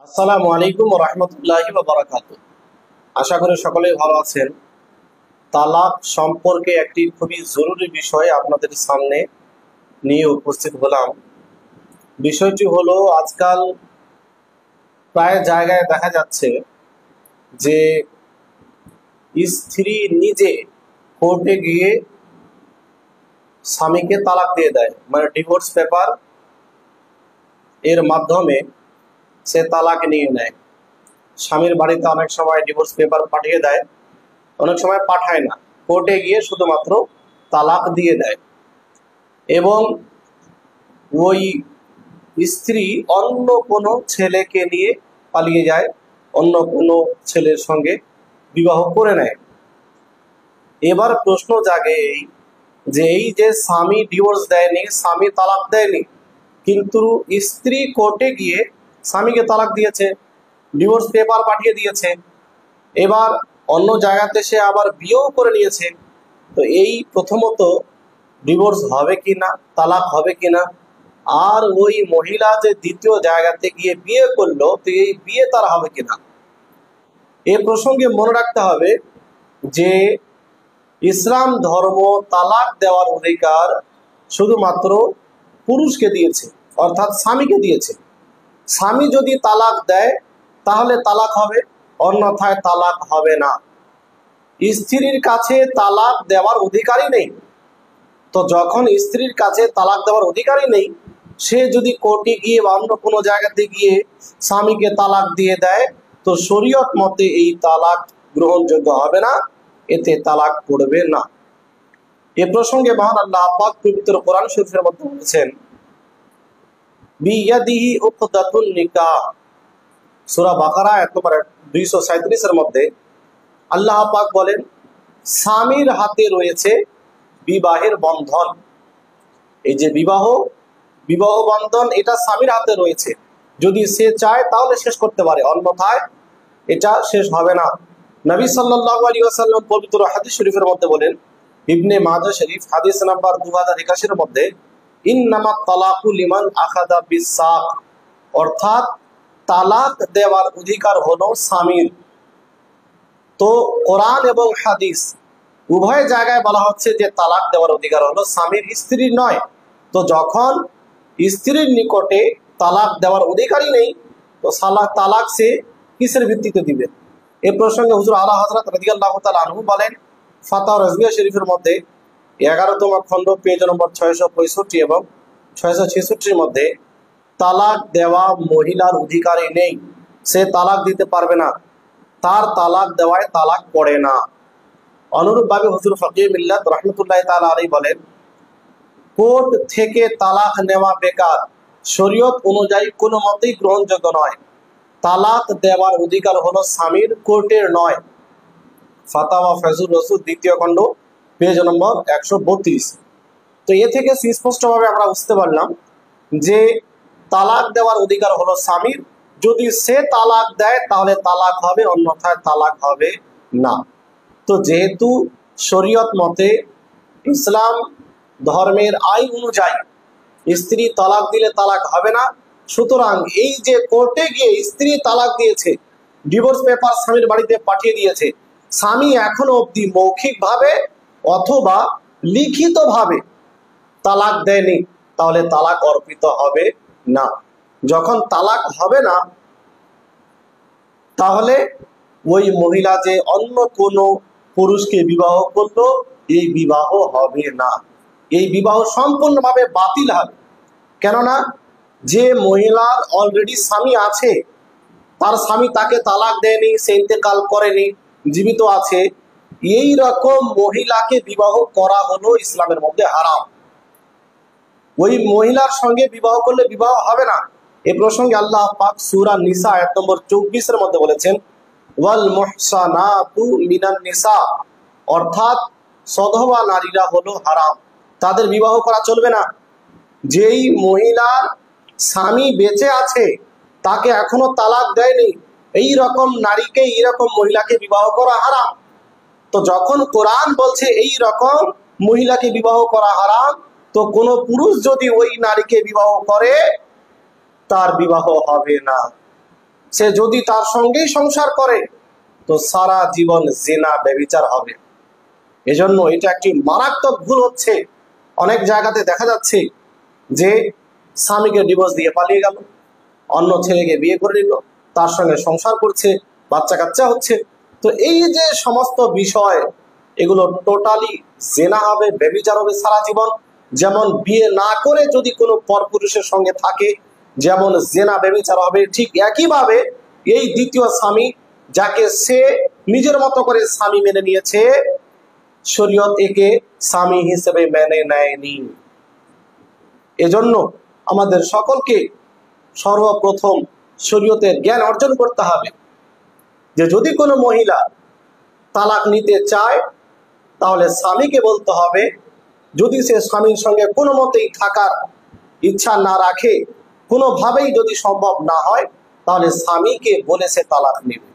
আসসালামু আলাইকুম ওয়া রাহমাতুল্লাহি ওয়া বারাকাতুহু। আশা করি সকলেই ভালো আছেন। তালাক সম্পর্কে একটি খুবই জরুরি বিষয় আপনাদের সামনে নিয়ে উপস্থিত হলাম। বিষয়টি হলো, আজকাল প্রায় জায়গায় দেখা যাচ্ছে যে স্ত্রী নিজে কোর্টে গিয়ে স্বামীকে তালাক দিয়ে দেয়, মানে ডিভোর্স পেপার এর মাধ্যমে সে তালাক নিয়ে নেয়। স্বামীর বাড়িতে অনেক সময় ডিভোর্স পেপার পাঠিয়ে দেয়, অনেক সময় পাঠায় না, কোর্টে গিয়ে শুধুমাত্র তালাক দিয়ে দেয় এবং ওই স্ত্রী অন্য কোনো ছেলেকে নিয়ে পালিয়ে যায়, অন্য কোনো ছেলের সঙ্গে বিবাহ করে নেয়। এবার প্রশ্ন জাগে এই যে স্বামী ডিভোর্স দেয়নি, স্বামী তালাক দেয়নি, কিন্তু স্ত্রী কোর্টে গিয়ে স্বামীকে তালাক দিয়েছে, ডিভোর্স পেপার পাঠিয়ে দিয়েছে, এবার অন্য জায়গাতে সে আবার বিয়েও করে নিয়েছে। তো এই প্রথমত ডিভোর্স হবে কিনা, তালাক হবে কিনা, আর ওই মহিলা যে দ্বিতীয় জায়গাতে গিয়ে বিয়ে করলো, তো এই বিয়ে তার হবে কিনা। এ প্রসঙ্গে মনে রাখতে হবে যে ইসলাম ধর্ম তালাক দেওয়ার অধিকার শুধুমাত্র পুরুষকে দিয়েছে, অর্থাৎ স্বামীকে দিয়েছে। স্বামী যদি তালাক দেয় তাহলে তালাক হবে, অন্যথায় তালাক হবে না। স্ত্রীর কাছে তালাক দেওয়ার অধিকারই নেই। তো যখন স্ত্রীর কাছে তালাক দেওয়ার অধিকারই নেই, সে যদি কোর্টে গিয়ে বা অন্য কোনো জায়গাতে গিয়ে স্বামীকে তালাক দিয়ে দেয়, তো শরীয়ত মতে এই তালাক গ্রহণযোগ্য হবে না, এতে তালাক পড়বে না। এ প্রসঙ্গে মহান আল্লাহ পাক পবিত্র কোরআন শরীফের মধ্যে বলেছেন, বিয়াদিহি উকদাতুন নিকাহ, সূরা বাকারা আয়াত নম্বর 237 এর মধ্যে আল্লাহ পাক বলেন, স্বামীর হাতে রয়েছে বিবাহের বন্ধন। এই যে বিবাহ বন্ধন, এটা স্বামীর হাতে রয়েছে। যদি সে চায় তাহলে শেষ করতে পারে, অন্যথায় এটা শেষ হবে না। নবী সাল্লাল্লাহু আলাইহি ওয়াসাল্লাম পবিত্র হাদিস শরীফের মধ্যে বলেন, ইবনে মাজাহ শরীফ হাদিস নাম্বার 2081 এর মধ্যে, ইন্নামাত তালাকু লিমান আখাযা বিসাক, অর্থাৎ তালাক দেওয়ার অধিকার হলো স্বামীর। তো কোরআন এবং হাদিস উভয় জায়গায় বলা হচ্ছে যে তালাক দেওয়ার অধিকার হলো স্বামীর, স্ত্রীর নয়। তো যখন স্ত্রীর নিকটে তালাক দেওয়ার অধিকারই নেই, তো তালাক সে কিসের ভিত্তিতে দিবে? এ প্রসঙ্গে হুজুর আলা হযরত রাদিয়াল্লাহু তাআলা আনহু বলেন, ফাতাওয়া রাজবিয়া শরীফের মধ্যে 11তম খণ্ড পেজ নম্বর 665 এবং 666 মধ্যে, তালাক দেওয়া মহিলার অধিকারই নেই, সে তালাক দিতে পারবে না, তার তালাক দেওয়ায় তালাক পড়ে না। অনুরূপভাবে হুজুর ফকিহ মিল্লাত রাহমাতুল্লাহি তাআলা আলাইহি বলেন, কোর্ট থেকে তালাক নেওয়া বেকার, শরীয়ত অনুযায়ী কোনো মতেই গ্রহণযোগ্য নয়। তালাক দেওয়ার অধিকার হলো স্বামীর, কোর্টের নয়। ফাতাওয়া ফয়জুর রসুল 2য় খণ্ড পেজ নম্বর 132। তো এ থেকে সুস্পষ্টভাবে আমরা বুঝতে পারলাম যে তালাক দেওয়ার অধিকার হলো স্বামীর। যদি সে তালাক দেয় তাহলে তালাক হবে, অন্যথায় তালাক হবে না। তো যেহেতু শরীয়ত মতে, ইসলাম ধর্মের আইন অনুযায়ী স্ত্রী তালাক দিলে তালাক হবে না, সুতরাং এই যে কোর্টে গিয়ে স্ত্রী তালাক দিয়েছে, ডিভোর্স পেপার স্বামীর বাড়িতে পাঠিয়ে দিয়েছে, স্বামী এখনো অবধি মৌখিকভাবে অথবা লিখিতভাবে তালাক দেয়নি, তাহলে তালাক অর্পিত হবে না। যখন তালাক হবে না, তাহলে ওই মহিলা যে অন্য কোনো পুরুষকে বিবাহ করলো, এই বিবাহ হবে না, এই বিবাহ সম্পূর্ণভাবে বাতিল হবে। কেননা যে মহিলার অলরেডি স্বামী আছে, তার স্বামী তাকে তালাক দেয়নি, সে ইন্তেকাল করেনি, জীবিত আছে, এই রকম মহিলাকে বিবাহ করা হলো ইসলামের মধ্যে হারাম। ওই মহিলার সঙ্গে বিবাহ করলে বিবাহ হবে না। এ প্রসঙ্গে আল্লাহ পাক সূরা নিসা আয়াত নম্বর 24 এর মধ্যে বলেছেন, ওয়াল মুহসানাতু মিনান নিসা, অর্থাৎ সধবা নারীরা হলো হারাম, তাদের বিবাহ করা চলবে না। যেই মহিলার স্বামী বেঁচে আছে, তাকে এখনো তালাক দেয়নি, এই রকম নারীকে, এই রকম মহিলাকে বিবাহ করা হারাম। তো যখন কোরআন বলছে এই রকম মহিলাকে বিবাহ করা হারাম, তো কোনো পুরুষ যদি ওই নারীকে বিবাহ করে, তার বিবাহ হবে না। সে যদি তার সঙ্গেই সংসার করে তো সারা জীবন জিনা ব্যভিচার হবে। এজন্য এটা একটি মারাত্মক ভুল হচ্ছে। অনেক জায়গাতে দেখা যাচ্ছে যে স্বামীকে ডিভোর্স দিয়ে পালিয়ে গেল, অন্য ছেলেকে বিয়ে করে নিল, তার সঙ্গে সংসার করছে, বাচ্চা কাচ্চা হচ্ছে। তো এই যে সমস্ত বিষয়, এগুলো টোটালি জেনা হবে, ব্যভিচার হবে সারা জীবন। যেমন বিয়ে না করে যদি কোনো পরপুরুষের সঙ্গে থাকে, যেমন জেনা ব্যভিচার হবে, ঠিক একইভাবে এই দ্বিতীয় স্বামী, যাকে সে নিজের মতো করে স্বামী মেনে নিয়েছে, শরীয়ত একে স্বামী হিসেবে মেনে নেয়নি। এজন্য আমাদের সকলকে সর্বপ্রথম শরীয়তের জ্ঞান অর্জন করতে হবে যে যদি কোনো মহিলা তালাক নিতে চায় তাহলে স্বামীকে বলতে হবে। যদি সে স্বামীর সঙ্গে কোনো মতেই থাকার ইচ্ছা না রাখে, কোনোভাবেই যদি সম্ভব না হয়, তাহলে স্বামীকে বলে সে তালাক নেবে।